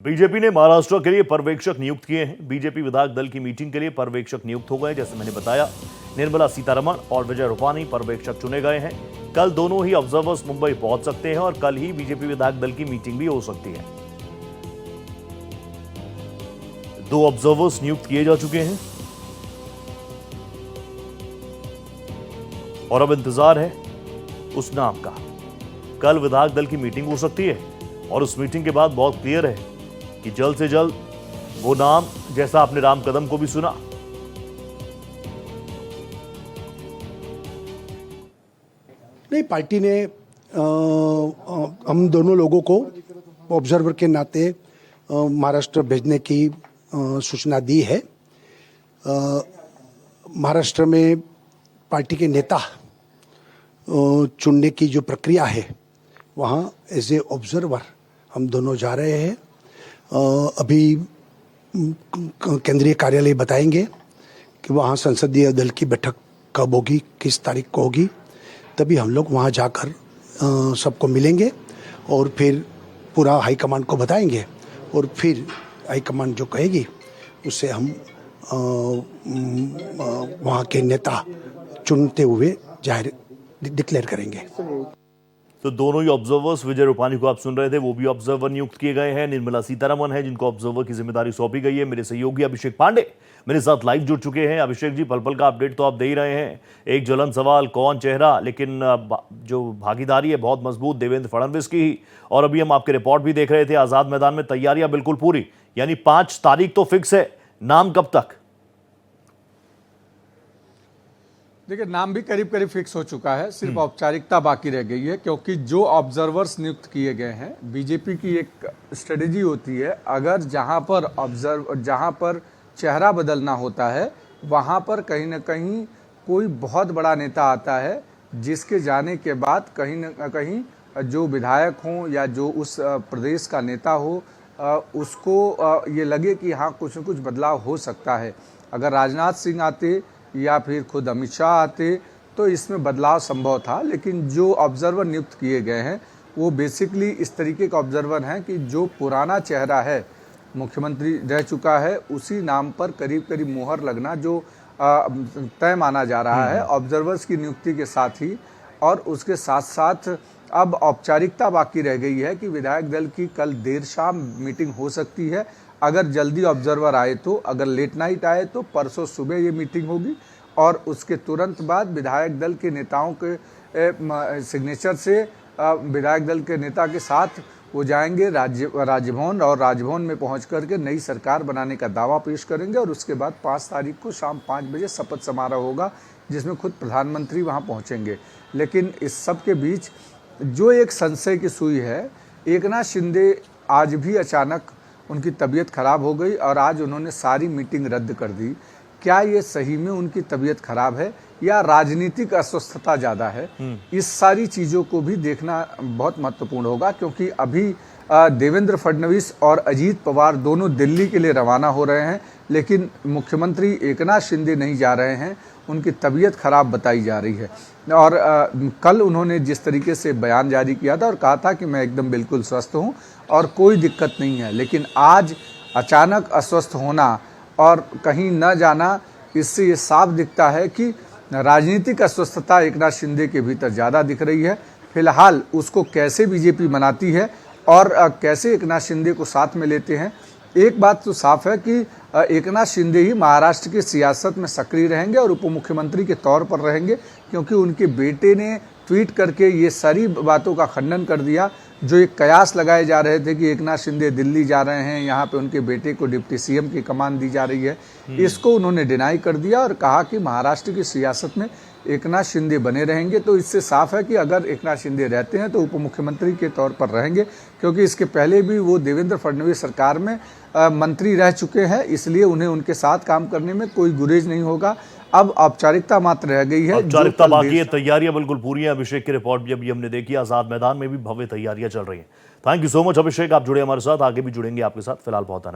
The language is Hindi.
बीजेपी ने महाराष्ट्र के लिए पर्यवेक्षक नियुक्त किए हैं। बीजेपी विधायक दल की मीटिंग के लिए पर्यवेक्षक नियुक्त हो गए। जैसे मैंने बताया, निर्मला सीतारमण और विजय रूपानी पर्यवेक्षक चुने गए हैं। कल दोनों ही ऑब्जर्वर्स मुंबई पहुंच सकते हैं और कल ही बीजेपी विधायक दल की मीटिंग भी हो सकती है। 2 ऑब्जर्वर्स नियुक्त किए जा चुके हैं और अब इंतजार है उस नाम का। कल विधायक दल की मीटिंग हो सकती है और उस मीटिंग के बाद बहुत क्लियर है कि जल्द से जल्द वो नाम, जैसा आपने राम कदम को भी सुना, नहीं, पार्टी ने हम दोनों लोगों को ऑब्जर्वर के नाते महाराष्ट्र भेजने की सूचना दी है। महाराष्ट्र में पार्टी के नेता चुनने की जो प्रक्रिया है, वहाँ एज ए ऑब्जर्वर हम दोनों जा रहे हैं। अभी केंद्रीय कार्यालय बताएंगे कि वहाँ संसदीय दल की बैठक कब होगी, किस तारीख को होगी, तभी हम लोग वहाँ जाकर सबको मिलेंगे और फिर पूरा हाईकमांड को बताएंगे और फिर हाईकमांड जो कहेगी उससे हम वहाँ के नेता चुनते हुए जाहिर डिक्लेयर करेंगे। तो दोनों ही ऑब्जर्वर्स, विजय रूपानी को आप सुन रहे थे, वो भी ऑब्जर्वर नियुक्त किए गए हैं। निर्मला सीतारमण है जिनको ऑब्जर्वर की जिम्मेदारी सौंपी गई है। मेरे सहयोगी अभिषेक पांडे मेरे साथ लाइव जुड़ चुके हैं। अभिषेक जी, पल पल का अपडेट तो आप दे ही रहे हैं। एक ज्वलन सवाल, कौन चेहरा, लेकिन जो भागीदारी है बहुत मजबूत देवेंद्र फडणवीस की ही। और अभी हम आपके रिपोर्ट भी देख रहे थे, आजाद मैदान में तैयारियां बिल्कुल पूरी, यानी 5 तारीख तो फिक्स है। नाम कब तक? देखिए, नाम भी करीब करीब फिक्स हो चुका है, सिर्फ औपचारिकता बाकी रह गई है, क्योंकि जो ऑब्जर्वर्स नियुक्त किए गए हैं, बीजेपी की एक स्ट्रेटेजी होती है, अगर जहां पर चेहरा बदलना होता है, वहां पर कहीं ना कहीं कोई बहुत बड़ा नेता आता है, जिसके जाने के बाद कहीं ना कहीं जो विधायक हो या जो उस प्रदेश का नेता हो, उसको ये लगे कि हाँ, कुछ न कुछ बदलाव हो सकता है। अगर राजनाथ सिंह आते या फिर खुद अमित शाह आते तो इसमें बदलाव संभव था, लेकिन जो ऑब्जर्वर नियुक्त किए गए हैं वो बेसिकली इस तरीके का ऑब्जर्वर हैं कि जो पुराना चेहरा है, मुख्यमंत्री रह चुका है, उसी नाम पर करीब करीब मोहर लगना जो तय माना जा रहा है ऑब्जर्वर्स की नियुक्ति के साथ ही। और उसके साथ साथ अब औपचारिकता बाकी रह गई है कि विधायक दल की कल देर शाम मीटिंग हो सकती है। अगर जल्दी ऑब्जर्वर आए तो, अगर लेट नाइट आए तो परसों सुबह ये मीटिंग होगी और उसके तुरंत बाद विधायक दल के नेताओं के सिग्नेचर से विधायक दल के नेता के साथ वो जाएंगे राजभवन और राजभवन में पहुंच करके नई सरकार बनाने का दावा पेश करेंगे। और उसके बाद 5 तारीख को शाम 5 बजे शपथ समारोह होगा, जिसमें खुद प्रधानमंत्री वहां पहुंचेंगे। लेकिन इस सब के बीच जो एक संशय की सुई है, एकनाथ शिंदे आज भी अचानक उनकी तबीयत खराब हो गई और आज उन्होंने सारी मीटिंग रद्द कर दी। क्या ये सही में उनकी तबीयत खराब है या राजनीतिक अस्वस्थता ज़्यादा है? इस सारी चीज़ों को भी देखना बहुत महत्वपूर्ण होगा, क्योंकि अभी देवेंद्र फडणवीस और अजीत पवार दोनों दिल्ली के लिए रवाना हो रहे हैं, लेकिन मुख्यमंत्री एकनाथ शिंदे नहीं जा रहे हैं। उनकी तबीयत खराब बताई जा रही है और कल उन्होंने जिस तरीके से बयान जारी किया था और कहा था कि मैं एकदम बिल्कुल स्वस्थ हूं और कोई दिक्कत नहीं है, लेकिन आज अचानक अस्वस्थ होना और कहीं न जाना, इससे ये साफ दिखता है कि राजनीतिक अस्वस्थता एकनाथ शिंदे के भीतर ज़्यादा दिख रही है। फिलहाल उसको कैसे बीजेपी मनाती है और कैसे एकनाथ शिंदे को साथ में लेते हैं, एक बात तो साफ है कि एकनाथ शिंदे ही महाराष्ट्र की सियासत में सक्रिय रहेंगे और उप मुख्यमंत्री के तौर पर रहेंगे, क्योंकि उनके बेटे ने ट्वीट करके ये सारी बातों का खंडन कर दिया। जो एक कयास लगाए जा रहे थे कि एकनाथ शिंदे दिल्ली जा रहे हैं, यहाँ पे उनके बेटे को डिप्टी सीएम की कमान दी जा रही है, इसको उन्होंने डिनाई कर दिया और कहा कि महाराष्ट्र की सियासत में एकनाथ शिंदे बने रहेंगे। तो इससे साफ है कि अगर एकनाथ शिंदे रहते हैं तो उप मुख्यमंत्री के तौर पर रहेंगे, क्योंकि इसके पहले भी वो देवेंद्र फडणवीस सरकार में मंत्री रह चुके हैं, इसलिए उन्हें उनके साथ काम करने में कोई गुरेज नहीं होगा। अब औपचारिकता मात्र रह गई है, औपचारिकता बाकी है, तैयारियां बिल्कुल पूरी हैं। अभिषेक की रिपोर्ट भी अभी हमने देखी, आजाद मैदान में भी भव्य तैयारियां चल रही हैं। थैंक यू सो मच अभिषेक, आप जुड़े हमारे साथ, आगे भी जुड़ेंगे आपके साथ। फिलहाल बहुत